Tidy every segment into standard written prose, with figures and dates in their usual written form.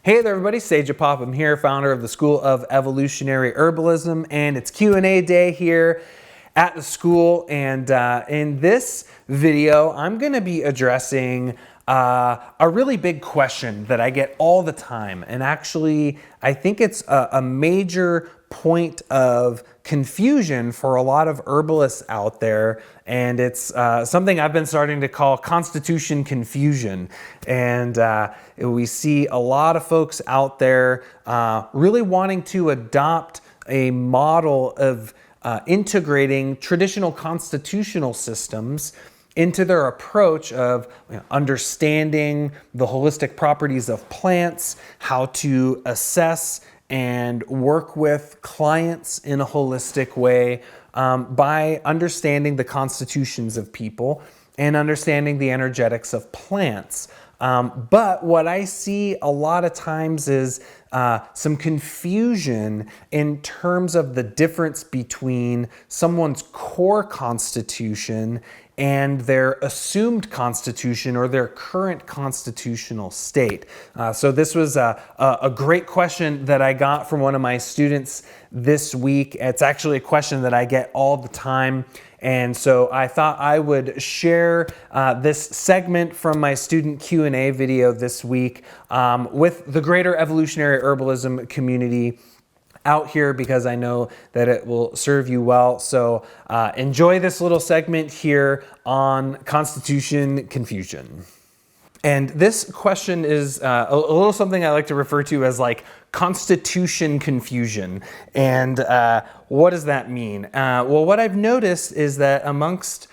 Hey there everybody, Sage Popham here, founder of the School of Evolutionary Herbalism, and it's Q&A day here at the school. And in this video, I'm going to be addressing a really big question that I get all the time. And actually, I think it's a major point of confusion for a lot of herbalists out there, and it's something I've been starting to call constitution confusion. And we see a lot of folks out there really wanting to adopt a model of integrating traditional constitutional systems into their approach of understanding the holistic properties of plants, how to assess and work with clients in a holistic way by understanding the constitutions of people and understanding the energetics of plants. But what I see a lot of times is some confusion in terms of the difference between someone's core constitution and their assumed constitution or their current constitutional state. So this was a great question that I got from one of my students this week. It's actually a question that I get all the time. And so I thought I would share this segment from my student Q&A video this week with the greater evolutionary herbalism community out here, because I know that it will serve you well. So enjoy this little segment here on constitution confusion. And this question is a little something I like to refer to as like constitution confusion. And what does that mean? Well, what I've noticed is that amongst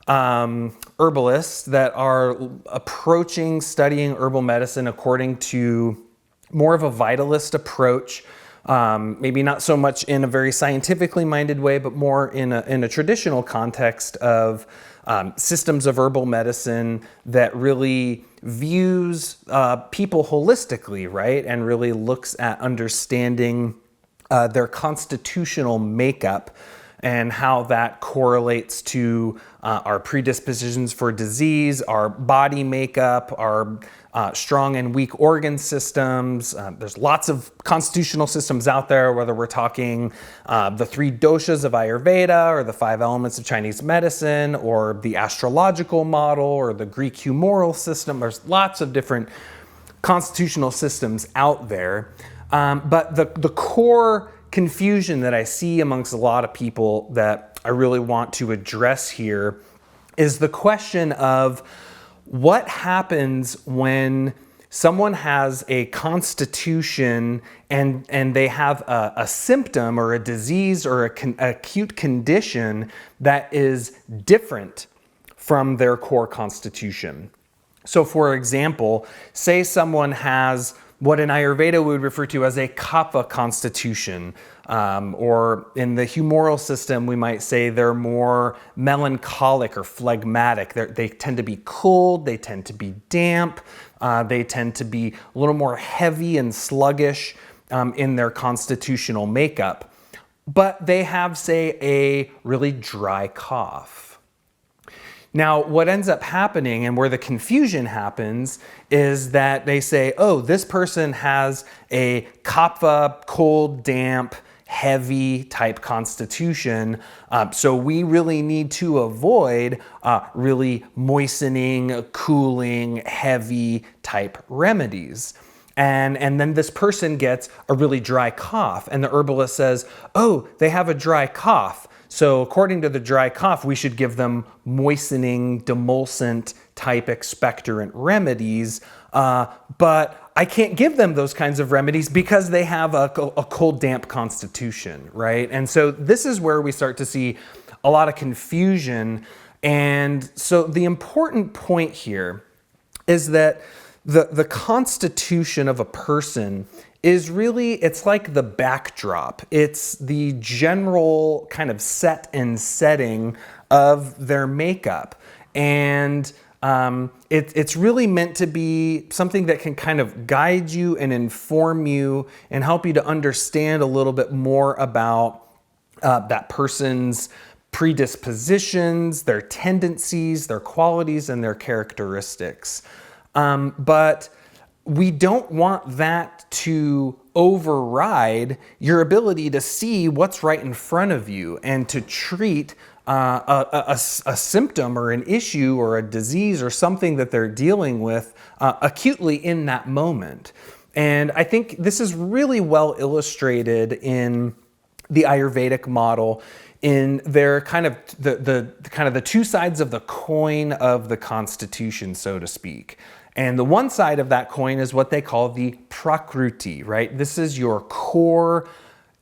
herbalists that are approaching studying herbal medicine according to more of a vitalist approach, maybe not so much in a very scientifically minded way, but more in a traditional context of systems of herbal medicine that really views people holistically, right? And really looks at understanding their constitutional makeup and how that correlates to our predispositions for disease, our body makeup, our strong and weak organ systems. There's lots of constitutional systems out there, whether we're talking the 3 doshas of Ayurveda or the 5 elements of Chinese medicine or the astrological model or the Greek humoral system. There's lots of different constitutional systems out there. But the core confusion that I see amongst a lot of people that I really want to address here is the question of what happens when someone has a constitution and they have a symptom or a disease or an acute condition that is different from their core constitution. So for example, say someone has what in Ayurveda we would refer to as a kapha constitution, or in the humoral system we might say they're more melancholic or phlegmatic. They tend to be cold, they tend to be damp, they tend to be a little more heavy and sluggish in their constitutional makeup. But they have, say, a really dry cough. Now, what ends up happening and where the confusion happens is that they say, oh, this person has a kapha, cold, damp, heavy type constitution. So we really need to avoid really moistening, cooling, heavy type remedies. And then this person gets a really dry cough, and the herbalist says, oh, they have a dry cough. So according to the dry cough, we should give them moistening, demulcent type expectorant remedies. But I can't give them those kinds of remedies because they have a cold, damp constitution, right? And so this is where we start to see a lot of confusion. And so the important point here is that the constitution of a person is really, it's like the backdrop. It's the general kind of set and setting of their makeup. And it's really meant to be something that can kind of guide you and inform you and help you to understand a little bit more about that person's predispositions, their tendencies, their qualities, and their characteristics. But we don't want that to override your ability to see what's right in front of you and to treat a symptom or an issue or a disease or something that they're dealing with acutely in that moment. And I think this is really well illustrated in the Ayurvedic model, in their kind of the two sides of the coin of the constitution, so to speak. And the one side of that coin is what they call the Prakruti, right? This is your core,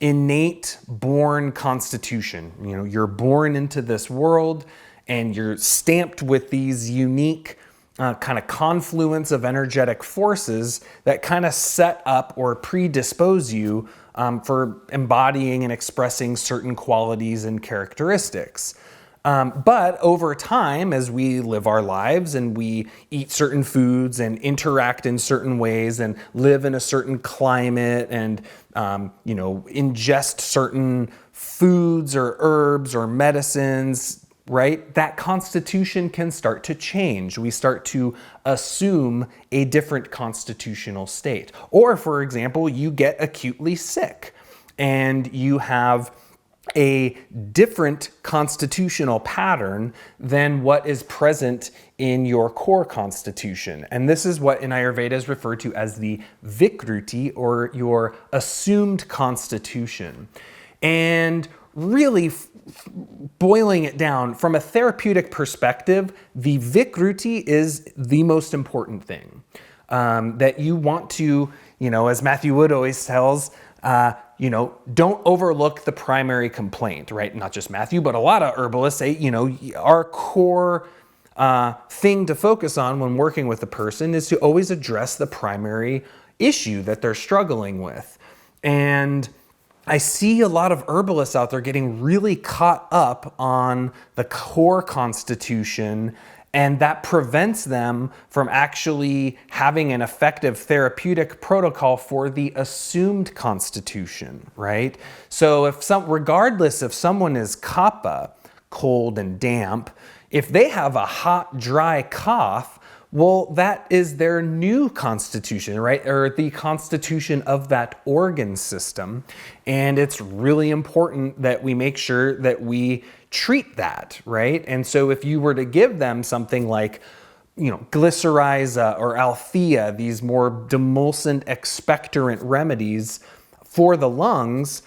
innate, born constitution. You know, you're born into this world and you're stamped with these unique kind of confluence of energetic forces that kind of set up or predispose you for embodying and expressing certain qualities and characteristics. But over time, as we live our lives and we eat certain foods and interact in certain ways and live in a certain climate and, ingest certain foods or herbs or medicines, right? That constitution can start to change. We start to assume a different constitutional state. Or, for example, you get acutely sick and you have a different constitutional pattern than what is present in your core constitution. And this is what in Ayurveda is referred to as the Vikruti, or your assumed constitution. And really, boiling it down, from a therapeutic perspective, the Vikruti is the most important thing. That you want to, as Matthew Wood always tells, don't overlook the primary complaint, right? Not just Matthew, but a lot of herbalists say, our core thing to focus on when working with a person is to always address the primary issue that they're struggling with. And I see a lot of herbalists out there getting really caught up on the core constitution, and that prevents them from actually having an effective therapeutic protocol for the assumed constitution, right? So regardless if someone is kapha, cold and damp, if they have a hot, dry cough, well, that is their new constitution, right? Or the constitution of that organ system. And it's really important that we make sure that we treat that, right? And so if you were to give them something like, glycyrrhiza or Althea, these more demulcent expectorant remedies for the lungs,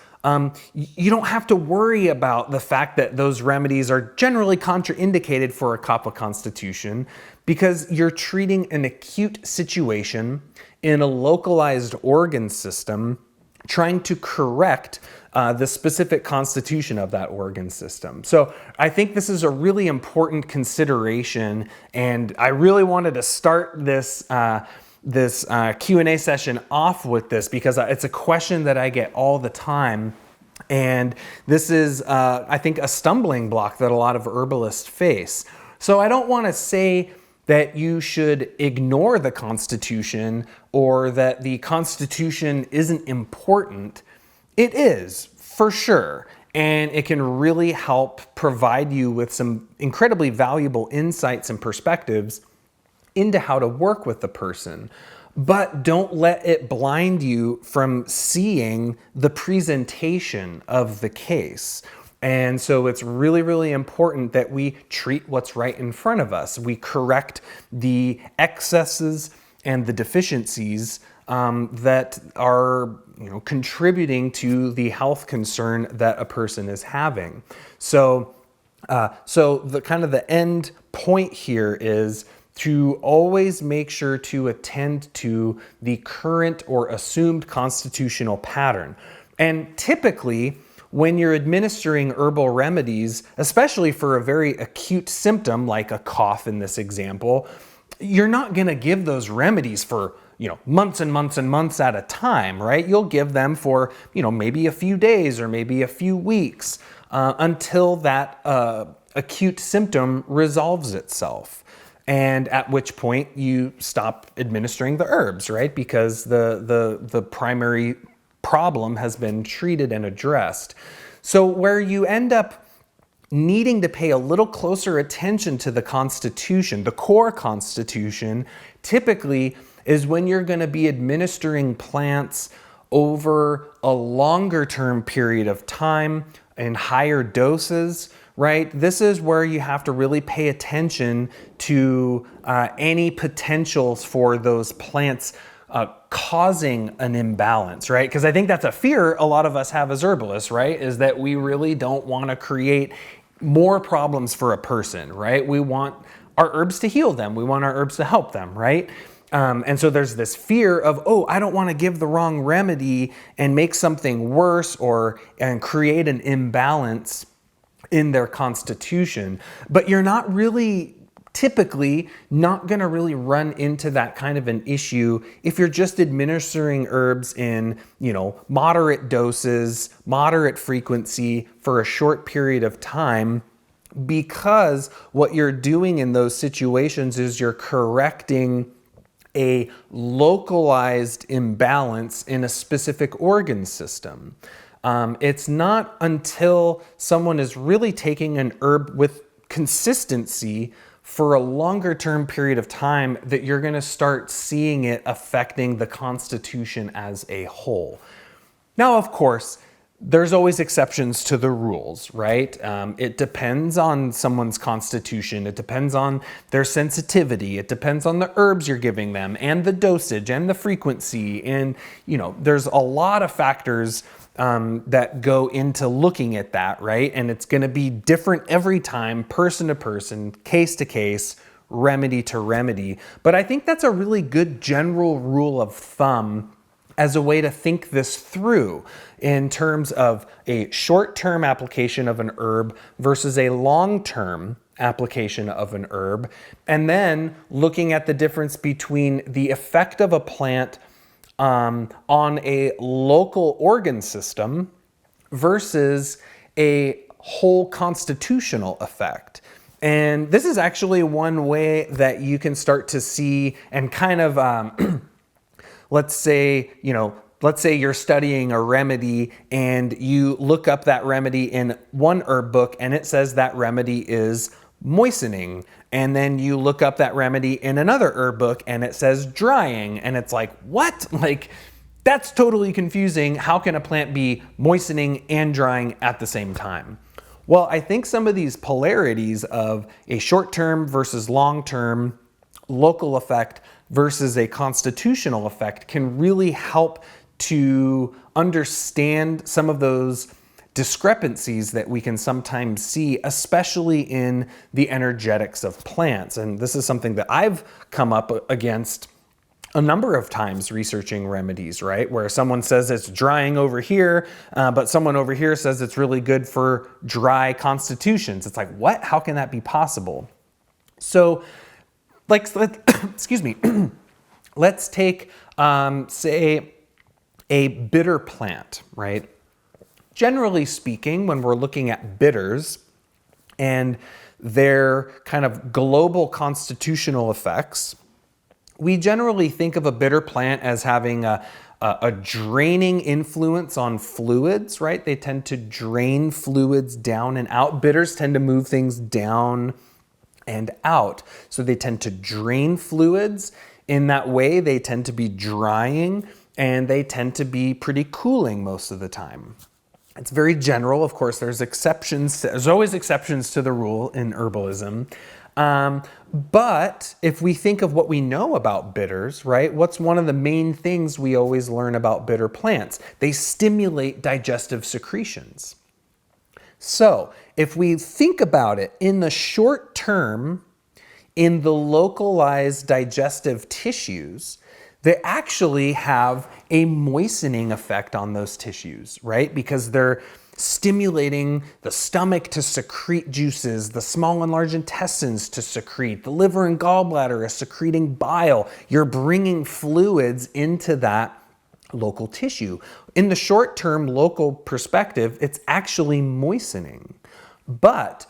you don't have to worry about the fact that those remedies are generally contraindicated for a kapha constitution, because you're treating an acute situation in a localized organ system, trying to correct the specific constitution of that organ system. So I think this is a really important consideration, and I really wanted to start this Q&A session off with this because it's a question that I get all the time. And this is, I think, a stumbling block that a lot of herbalists face. So I don't want to say that you should ignore the Constitution or that the Constitution isn't important. It is, for sure. And it can really help provide you with some incredibly valuable insights and perspectives into how to work with the person. But don't let it blind you from seeing the presentation of the case. And so it's really, really important that we treat what's right in front of us. We correct the excesses and the deficiencies that are contributing to the health concern that a person is having. So the kind of the end point here is to always make sure to attend to the current or assumed constitutional pattern. And typically, when you're administering herbal remedies, especially for a very acute symptom like a cough in this example, you're not going to give those remedies for months and months and months at a time, right? You'll give them for maybe a few days or maybe a few weeks until that acute symptom resolves itself. And at which point you stop administering the herbs, right? Because the primary problem has been treated and addressed. So where you end up needing to pay a little closer attention to the Constitution, the core Constitution, typically is when you're going to be administering plants over a longer term period of time in higher doses, right? This is where you have to really pay attention to any potentials for those plants causing an imbalance, right? Because I think that's a fear a lot of us have as herbalists, right? Is that we really don't want to create more problems for a person, right? We want our herbs to heal them. We want our herbs to help them, right? And so there's this fear of, oh, I don't want to give the wrong remedy and make something worse and create an imbalance in their constitution. But you're not really typically not going to really run into that kind of an issue if you're just administering herbs in, moderate doses, moderate frequency for a short period of time, because what you're doing in those situations is you're correcting a localized imbalance in a specific organ system. It's not until someone is really taking an herb with consistency for a longer term period of time that you're going to start seeing it affecting the constitution as a whole. Now, of course, there's always exceptions to the rules, right? It depends on someone's constitution. It depends on their sensitivity. It depends on the herbs you're giving them and the dosage and the frequency. And, there's a lot of factors that go into looking at that, right? And it's going to be different every time, person to person, case to case, remedy to remedy. But I think that's a really good general rule of thumb as a way to think this through in terms of a short-term application of an herb versus a long-term application of an herb, and then looking at the difference between the effect of a plant on a local organ system versus a whole constitutional effect. And this is actually one way that you can start to see and kind of let's say you're studying a remedy and you look up that remedy in one herb book and it says that remedy is moistening. And then you look up that remedy in another herb book and it says drying. And it's like, what? That's totally confusing. How can a plant be moistening and drying at the same time? Well, I think some of these polarities of a short-term versus long-term local effect versus a constitutional effect can really help to understand some of those discrepancies that we can sometimes see, especially in the energetics of plants. And this is something that I've come up against a number of times researching remedies, right? Where someone says it's drying over here, but someone over here says it's really good for dry constitutions. It's like, what? How can that be possible? So, excuse me, let's take, say, a bitter plant, right? Generally speaking, when we're looking at bitters and their kind of global constitutional effects, we generally think of a bitter plant as having a draining influence on fluids, right? They tend to drain fluids down and out. Bitters tend to move things down and out. So they tend to drain fluids. In that way, they tend to be drying and they tend to be pretty cooling most of the time. It's very general. Of course, there's exceptions. There's always exceptions to the rule in herbalism. But if we think of what we know about bitters, right? What's one of the main things we always learn about bitter plants? They stimulate digestive secretions. So if we think about it in the short term, in the localized digestive tissues, they actually have a moistening effect on those tissues, right? Because they're stimulating the stomach to secrete juices, the small and large intestines to secrete, the liver and gallbladder is secreting bile. You're bringing fluids into that local tissue. In the short-term local perspective, it's actually moistening. But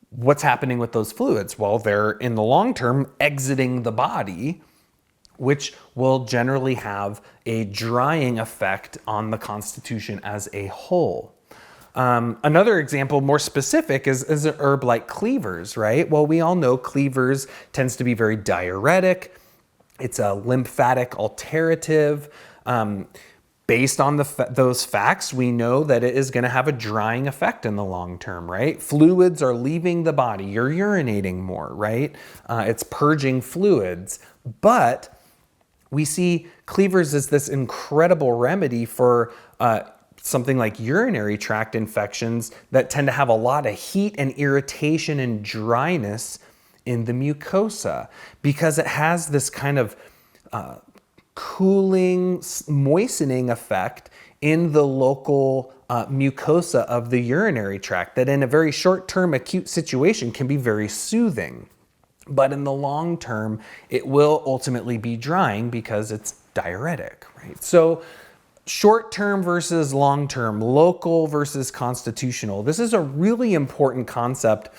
what's happening with those fluids? Well, they're in the long term exiting the body, which will generally have a drying effect on the constitution as a whole. Another example, more specific, is an herb like cleavers, right? Well, we all know cleavers tends to be very diuretic. It's a lymphatic alterative. Based on those facts, we know that it is going to have a drying effect in the long term, right? Fluids are leaving the body. You're urinating more, right? It's purging fluids. But we see cleavers as this incredible remedy for something like urinary tract infections that tend to have a lot of heat and irritation and dryness in the mucosa, because it has this kind of cooling, moistening effect in the local mucosa of the urinary tract that in a very short-term acute situation can be very soothing. But in the long term, it will ultimately be drying because it's diuretic, right? So short-term versus long-term, local versus constitutional. This is a really important concept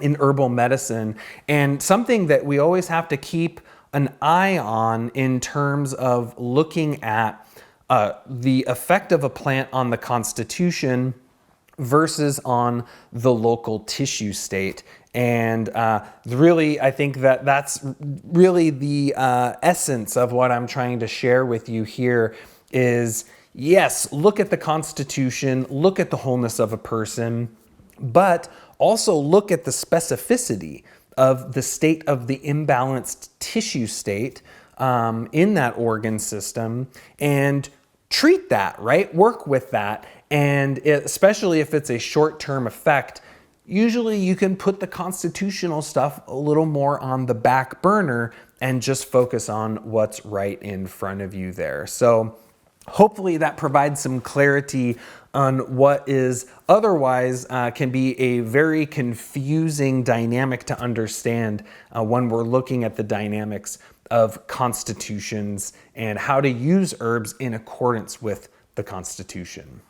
in herbal medicine, and something that we always have to keep an eye on in terms of looking at the effect of a plant on the constitution versus on the local tissue state. And really, I think that that's really the essence of what I'm trying to share with you here is, yes, look at the constitution, look at the wholeness of a person, but also look at the specificity of the state of the imbalanced tissue state in that organ system and treat that, right? Work with that. And especially if it's a short-term effect, usually you can put the constitutional stuff a little more on the back burner and just focus on what's right in front of you there. So hopefully that provides some clarity on what is otherwise can be a very confusing dynamic to understand when we're looking at the dynamics of constitutions and how to use herbs in accordance with the constitution.